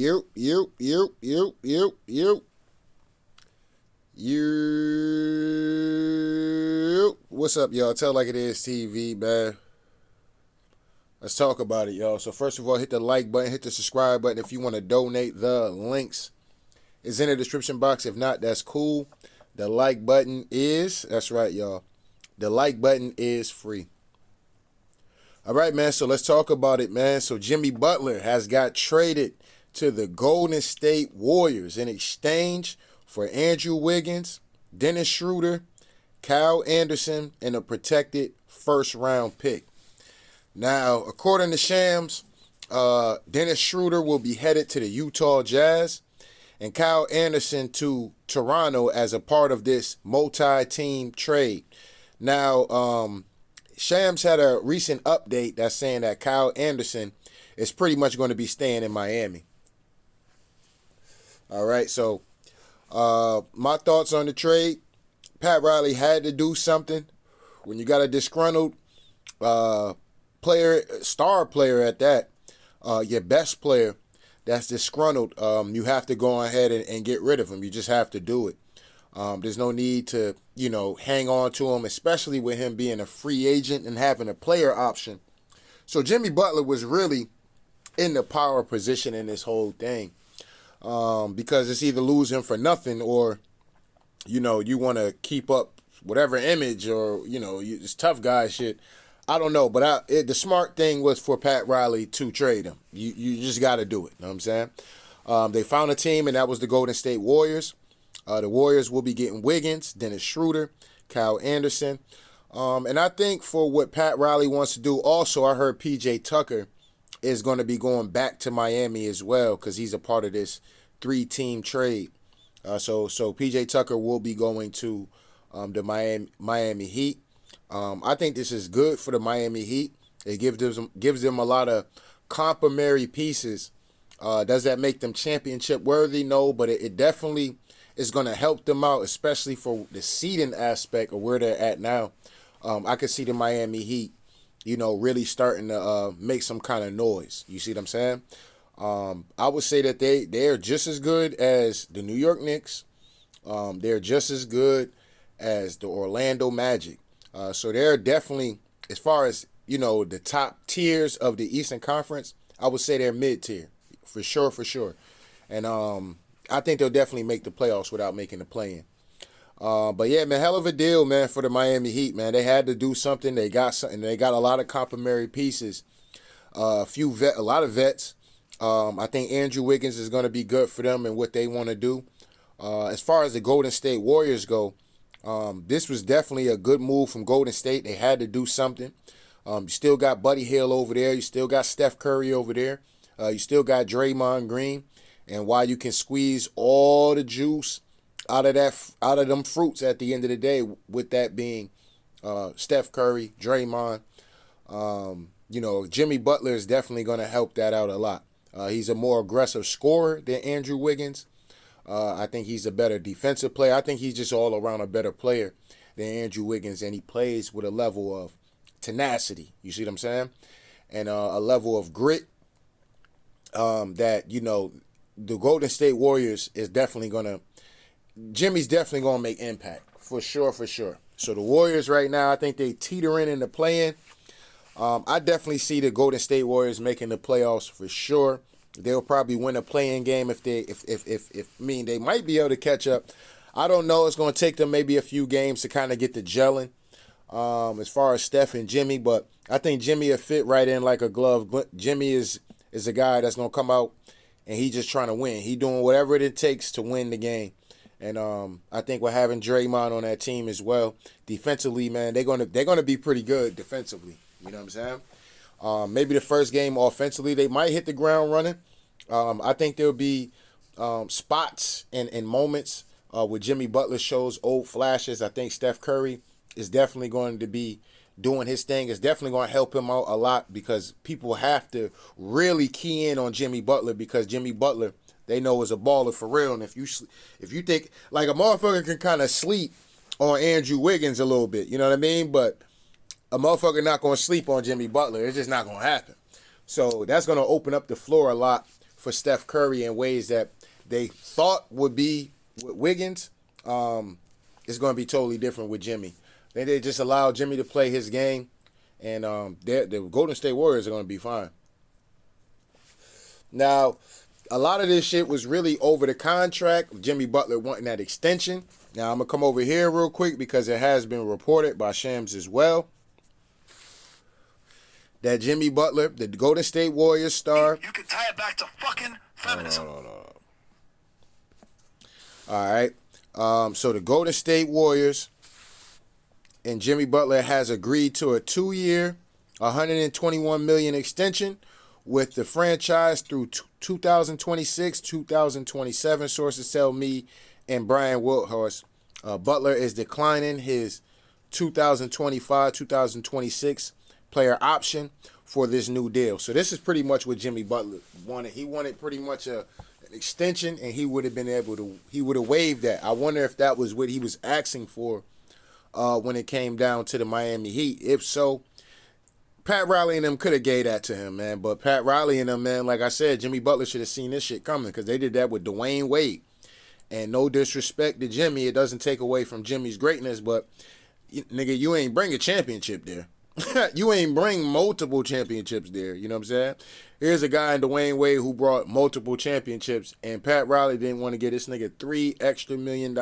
You. What's up, y'all? Tell Like It Is TV, man. Let's talk about it, y'all. So first of all, hit the like button, hit the subscribe button if you want to donate. The links is in the description box. If not, that's cool. The like button is, that's right, y'all. The like button is free. All right, man, so let's talk about it, man. So Jimmy Butler has got traded to the Golden State Warriors in exchange for Andrew Wiggins, Dennis Schroeder, Kyle Anderson, and a protected first-round pick. Now, according to Shams, Dennis Schroeder will be headed to the Utah Jazz and Kyle Anderson to Toronto as a part of this multi-team trade. Now, Shams had a recent update that's saying that Kyle Anderson is pretty much going to be staying in Miami. All right, so my thoughts on the trade. Pat Riley had to do something. When you got a disgruntled player, star player at that, your best player that's disgruntled, you have to go ahead and get rid of him. You just have to do it. There's no need to, hang on to him, especially with him being a free agent and having a player option. So Jimmy Butler was really in the power position in this whole thing, because it's either lose him for nothing or, you want to keep up whatever image or, it's tough guy shit. I don't know, but the smart thing was for Pat Riley to trade him. You just got to do it. You know what I'm saying? They found a team, and that was the Golden State Warriors. The Warriors will be getting Wiggins, Dennis Schroeder, Kyle Anderson. And I think for what Pat Riley wants to do, also I heard P.J. Tucker is going to be going back to Miami as well because he's a part of this 3-team trade. So P.J. Tucker will be going to the Miami Heat. I think this is good for the Miami Heat. It gives them a lot of complementary pieces. Does that make them championship worthy? No, but it definitely is going to help them out, especially for the seeding aspect of where they're at now. I could see the Miami Heat, really starting to make some kind of noise. You see what I'm saying? I would say that they're just as good as the New York Knicks. They're just as good as the Orlando Magic. So they're definitely, as far as, the top tiers of the Eastern Conference, I would say they're mid-tier. For sure. And I think they'll definitely make the playoffs without making the play-in. But yeah, man, hell of a deal, man, for the Miami Heat, man. They had to do something. They got something. They got a lot of complementary pieces. A lot of vets. I think Andrew Wiggins is going to be good for them and what they want to do. As far as the Golden State Warriors go, this was definitely a good move from Golden State. They had to do something. You still got Buddy Hield over there. You still got Steph Curry over there. You still got Draymond Green. And while you can squeeze all the juice out of them fruits at the end of the day, with that being Steph Curry, Draymond, Jimmy Butler is definitely going to help that out a lot. He's a more aggressive scorer than Andrew Wiggins. I think he's a better defensive player. I think he's just all around a better player than Andrew Wiggins, and he plays with a level of tenacity. You see what I'm saying? And a level of grit that, the Golden State Warriors is definitely going to – Jimmy's definitely going to make impact, for sure. So the Warriors right now, I think they teetering in the play-in. I definitely see the Golden State Warriors making the playoffs for sure. They'll probably win a play-in game if they might be able to catch up. I don't know. It's going to take them maybe a few games to kind of get the gelling as far as Steph and Jimmy, but I think Jimmy will fit right in like a glove. Jimmy is a guy that's going to come out and he just trying to win. He doing whatever it takes to win the game. And I think we're having Draymond on that team as well. Defensively, man, they're gonna be pretty good defensively. You know what I'm saying? Maybe the first game offensively, they might hit the ground running. I think there'll be spots and moments where Jimmy Butler shows old flashes. I think Steph Curry is definitely going to be doing his thing. It's definitely going to help him out a lot because people have to really key in on Jimmy Butler because Jimmy Butler, they know, is a baller for real. And if you think, like, a motherfucker can kind of sleep on Andrew Wiggins a little bit, you know what I mean? But a motherfucker not going to sleep on Jimmy Butler. It's just not going to happen. So that's going to open up the floor a lot for Steph Curry in ways that they thought would be with Wiggins. It's going to be totally different with Jimmy. They just allow Jimmy to play his game, and the Golden State Warriors are going to be fine. Now, a lot of this shit was really over the contract. Jimmy Butler wanting that extension. Now, I'm going to come over here real quick because it has been reported by Shams as well that Jimmy Butler, the Golden State Warriors star. You can tie it back to fucking feminism. All right. So the Golden State Warriors and Jimmy Butler has agreed to a 2-year, $121 million extension with the franchise through 2026, 2027. Sources tell me and Brian Wilthorst. Butler is declining his 2025, 2026 player option for this new deal. So this is pretty much what Jimmy Butler wanted. He wanted pretty much an extension, and he would have been able to. He would have waived that. I wonder if that was what he was asking for when it came down to the Miami Heat. If so, Pat Riley and them could have gave that to him, man. But Pat Riley and them, man, like I said, Jimmy Butler should have seen this shit coming because they did that with Dwayne Wade. And no disrespect to Jimmy, it doesn't take away from Jimmy's greatness, but nigga, you ain't bring a championship there. You ain't bring multiple championships there. You know what I'm saying? Here's a guy in Dwayne Wade who brought multiple championships, and Pat Riley didn't want to get this nigga $3 extra million.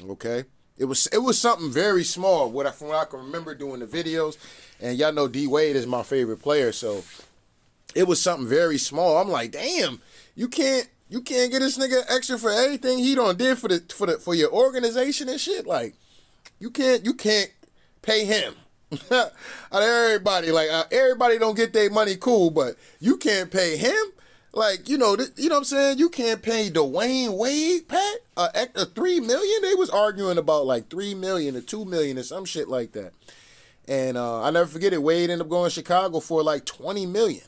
Okay? It was something very small. From what I can remember doing the videos, and y'all know D Wade is my favorite player, so it was something very small. I'm like, damn, you can't get this nigga extra for everything he done did for your organization and shit. Like, you can't pay him. Out of everybody, like everybody don't get their money, cool, but you can't pay him. Like, you know what I'm saying? You can't pay Dwayne Wade, Pat, a $3 million. They was arguing about like $3 million or $2 million or some shit like that. And I never forget it. Wade ended up going to Chicago for like $20 million.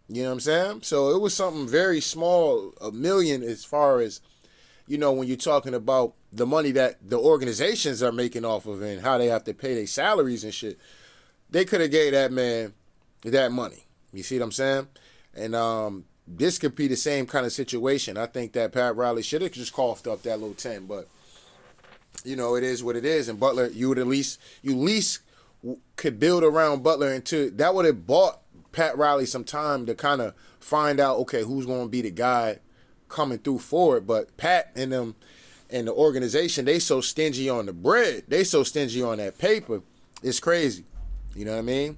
You know what I'm saying? So it was something very small, $1 million, as far as, you know, when you're talking about the money that the organizations are making off of it and how they have to pay their salaries and shit. They could have gave that man that money. You see what I'm saying? And this could be the same kind of situation. I think that Pat Riley should have just coughed up that little 10, but you know, it is what it is. And Butler, you at least could build around Butler into that would have bought Pat Riley some time to kind of find out, okay, who's going to be the guy coming through forward. But Pat and them and the organization, they so stingy on the bread, they so stingy on that paper, it's crazy. You know what I mean?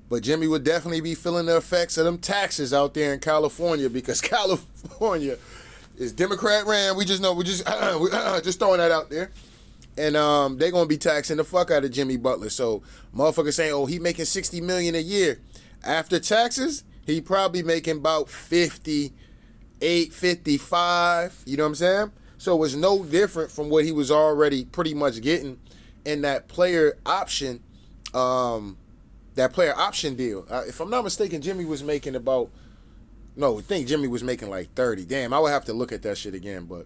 But Jimmy would definitely be feeling the effects of them taxes out there in California, because California is Democrat ran. We just know, just throwing that out there. And they're going to be taxing the fuck out of Jimmy Butler. So motherfuckers saying, oh, he making $60 million a year. After taxes, he probably making about 58, 55. You know what I'm saying? So it's no different from what he was already pretty much getting in that player option deal. If I'm not mistaken, Jimmy was making I think Jimmy was making like 30. Damn, I would have to look at that shit again, but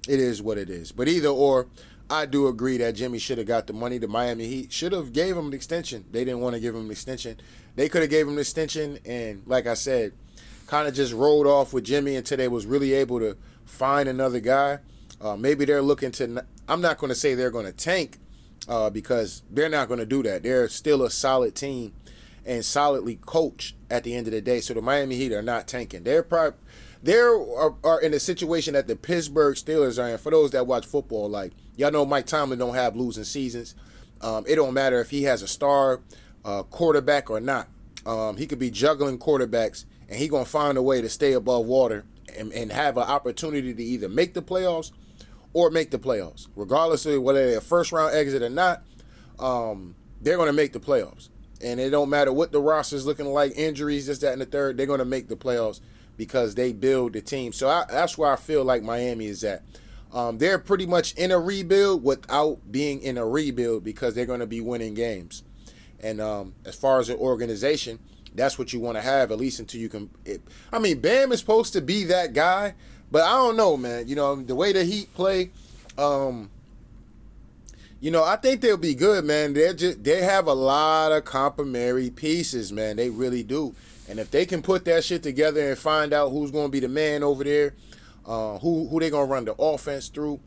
it is what it is. But either or, I do agree that Jimmy should have got the money. The Miami Heat should have gave him an extension. They didn't want to give him an extension. They could have gave him an extension and, like I said, kind of just rolled off with Jimmy until they was really able to find another guy. Maybe they're looking to, I'm not going to say they're going to tank because they're not going to do that. They're still a solid team and solidly coached at the end of the day. So the Miami Heat are not tanking. They're in a situation that the Pittsburgh Steelers are in. For those that watch football, like, y'all know Mike Tomlin don't have losing seasons. It don't matter if he has a star quarterback or not. He could be juggling quarterbacks, and he going to find a way to stay above water and have an opportunity to either make the playoffs or make the playoffs. Regardless of whether they're a first-round exit or not, they're going to make the playoffs. And it don't matter what the roster's looking like, injuries, this, that, and the third, they're going to make the playoffs because they build the team. So that's where I feel like Miami is at. They're pretty much in a rebuild without being in a rebuild because they're going to be winning games. And as far as an organization, that's what you want to have, at least until you can. Bam is supposed to be that guy, but I don't know, man. You know, the way the Heat play, I think they'll be good, man. They have a lot of complementary pieces, man. They really do. And if they can put that shit together and find out who's going to be the man over there, who they going to run the offense through,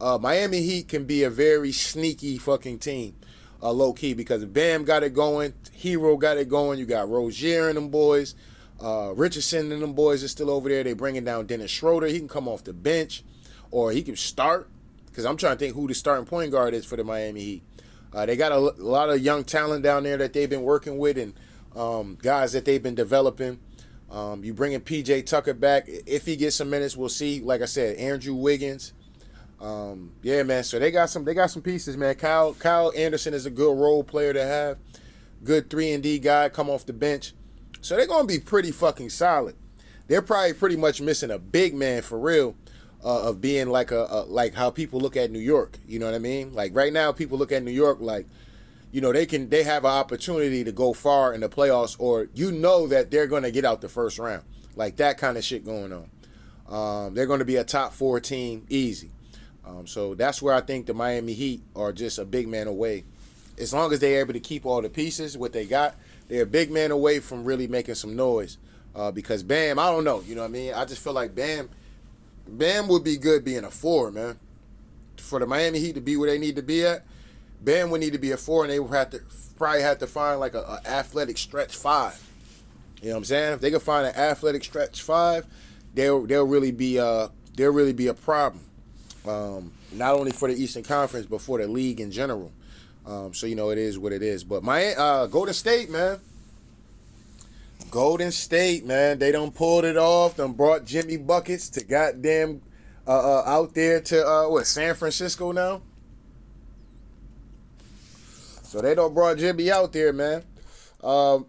Miami Heat can be a very sneaky fucking team, low key, because Bam got it going, Hero got it going. You got Rozier and them boys, Richardson and them boys are still over there. They bringing down Dennis Schroeder. He can come off the bench, or he can start. Because I'm trying to think who the starting point guard is for the Miami Heat. They got a lot of young talent down there that they've been working with, and guys that they've been developing. You bringing PJ Tucker back. If he gets some minutes, we'll see. Like I said, Andrew Wiggins. Yeah, man. So they got some pieces, man. Kyle Anderson is a good role player to have. Good 3-and-D guy, come off the bench. So they're gonna be pretty fucking solid. They're probably pretty much missing a big man for real, of being like like how people look at New York. You know what I mean? Like right now, people look at New York like, you know, they have an opportunity to go far in the playoffs, or you know that they're gonna get out the first round. Like that kind of shit going on. They're gonna be a top 4 team easy. So that's where I think the Miami Heat are just a big man away. As long as they're able to keep all the pieces, what they got, they're a big man away from really making some noise. Because Bam, I don't know, you know what I mean? I just feel like Bam would be good being a 4, man. For the Miami Heat to be where they need to be at, Bam would need to be a 4, and they would probably have to find like a athletic stretch 5. You know what I'm saying? If they could find an athletic stretch 5, they'll really be a problem. Not only for the Eastern Conference, but for the league in general. So, you know, it is what it is. But Golden State, man. Golden State, man. They done pulled it off. Done brought Jimmy Buckets to goddamn out there to, San Francisco now? So they done brought Jimmy out there, man.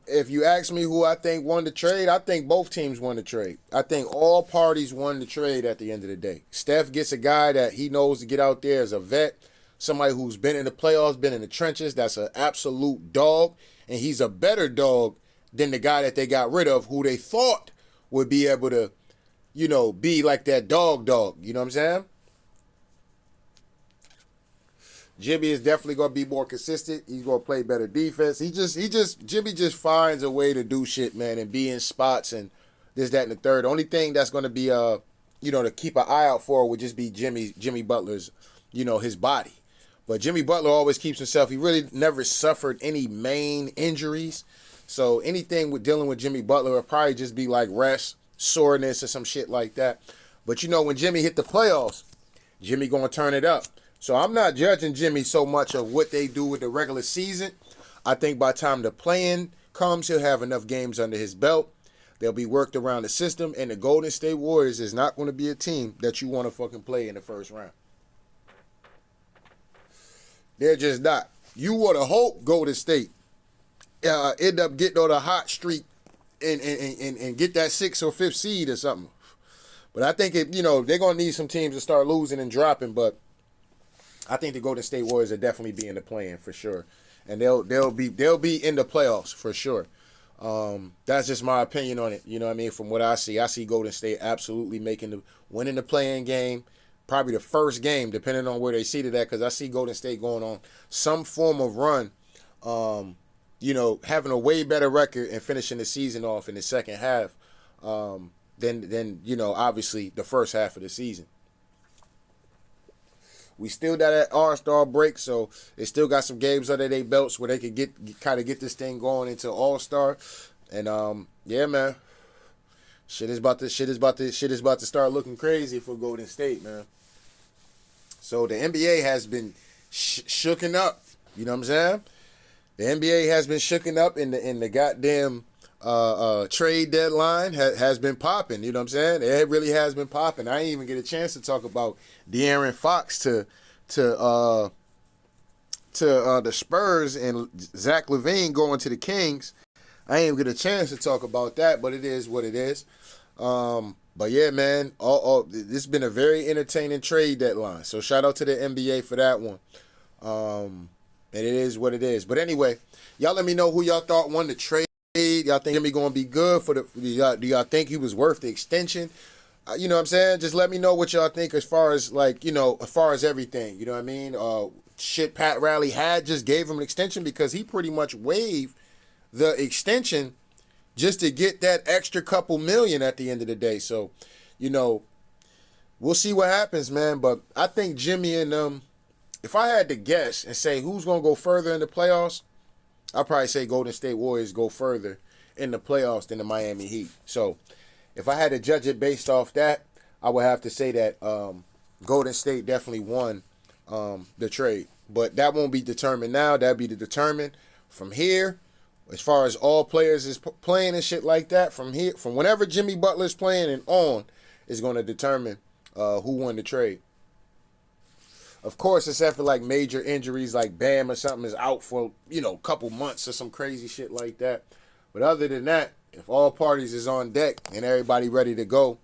If you ask me who I think won the trade, I think both teams won the trade. I think all parties won the trade at the end of the day. Steph gets a guy that he knows to get out there as a vet, somebody who's been in the playoffs, been in the trenches, that's an absolute dog, and he's a better dog than the guy that they got rid of, who they thought would be able to, you know, be like that dog. You know what I'm saying? Jimmy is definitely going to be more consistent. He's going to play better defense. Jimmy just finds a way to do shit, man, and be in spots and this, that, and the third. The only thing that's going to be, you know, to keep an eye out for would just be Jimmy Butler's, you know, his body. But Jimmy Butler always keeps himself. He really never suffered any main injuries. So anything with dealing with Jimmy Butler would probably just be like rest, soreness, or some shit like that. But, you know, when Jimmy hit the playoffs, Jimmy going to turn it up. So I'm not judging Jimmy so much of what they do with the regular season. I think by the time the play-in comes, he'll have enough games under his belt. They'll be worked around the system, and the Golden State Warriors is not going to be a team that you want to fucking play in the first round. They're just not. You would have hoped Golden State end up getting on a hot streak and get that 6th or 5th seed or something. But I think they're going to need some teams to start losing and dropping, but I think the Golden State Warriors will definitely be in the play-in for sure, and they'll be in the playoffs for sure. That's just my opinion on it. You know what I mean? From what I see Golden State absolutely winning the play-in game, probably the first game, depending on where they seated at. Because I see Golden State going on some form of run, having a way better record and finishing the season off in the second half than obviously the first half of the season. We still got that All-Star break, so they still got some games under their belts where they could get this thing going into All-Star. And yeah, man, shit is about to start looking crazy for Golden State, man. So the NBA has been shooken up. You know what I'm saying? The NBA has been shooken up in the goddamn trade deadline has been popping. You know what I'm saying? It really has been popping. I didn't even get a chance to talk about De'Aaron Fox to the Spurs and Zach LaVine going to the Kings. I didn't even get a chance to talk about that, but it is what it is. But yeah, man, this has been a very entertaining trade deadline. So shout out to the NBA for that one. And it is what it is. But anyway, y'all let me know who y'all thought won the trade. Y'all think Jimmy gonna be good do y'all think he was worth the extension? You know what I'm saying? Just let me know what y'all think as far as everything. You know what I mean? Pat Riley just gave him an extension because he pretty much waived the extension just to get that extra couple million at the end of the day. So, you know, we'll see what happens, man. But I think Jimmy and if I had to guess and say who's going to go further in the playoffs, I'd probably say Golden State Warriors go further in the playoffs than the Miami Heat. So if I had to judge it based off that, I would have to say that Golden State definitely won the trade. But that won't be determined now. That'll be determined from here. As far as all players is playing and shit like that, from here, from whenever Jimmy Butler's playing and on, is going to determine who won the trade. Of course, except for like major injuries, like Bam or something is out for a couple months or some crazy shit like that. But other than that, if all parties is on deck and everybody ready to go,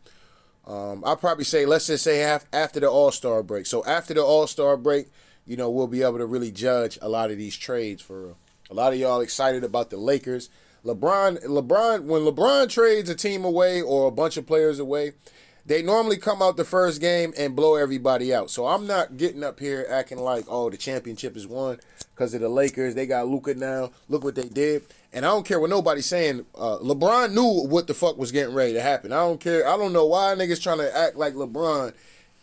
I'll probably say, let's just say after the All-Star break. So after the All-Star break, we'll be able to really judge a lot of these trades for real. A lot of y'all excited about the Lakers. LeBron, when LeBron trades a team away or a bunch of players away, they normally come out the first game and blow everybody out. So I'm not getting up here acting like, oh, the championship is won because of the Lakers. They got Luka now. Look what they did. And I don't care what nobody's saying. LeBron knew what the fuck was getting ready to happen. I don't care. I don't know why niggas trying to act like LeBron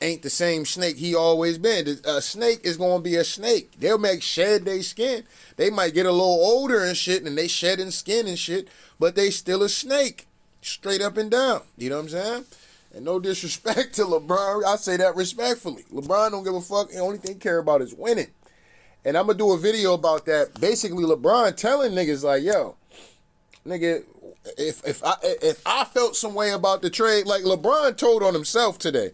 ain't the same snake he always been. A snake is going to be a snake. They'll shed their skin. They might get a little older and shit, and they shedding skin and shit, but they still a snake. Straight up and down. You know what I'm saying? And no disrespect to LeBron. I say that respectfully. LeBron don't give a fuck. The only thing he care about is winning. And I'm going to do a video about that. Basically, LeBron telling niggas like, yo, nigga, if I felt some way about the trade, like LeBron told on himself today.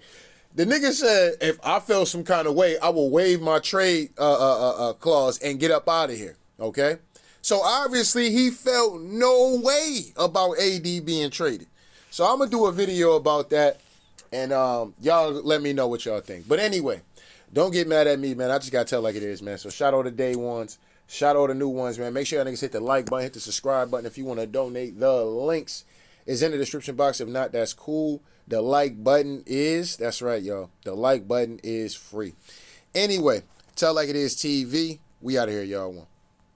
The nigga said, if I felt some kind of way, I will waive my trade clause and get up out of here. Okay? So obviously he felt no way about AD being traded. So I'm going to do a video about that, and y'all let me know what y'all think. But anyway, don't get mad at me, man. I just got to tell like it is, man. So shout out to day ones. Shout out to new ones, man. Make sure y'all niggas hit the like button, hit the subscribe button if you want to donate. The links is in the description box. If not, that's cool. The like button is, that's right, y'all. The like button is free. Anyway, tell like it is TV. We out of here, y'all. One.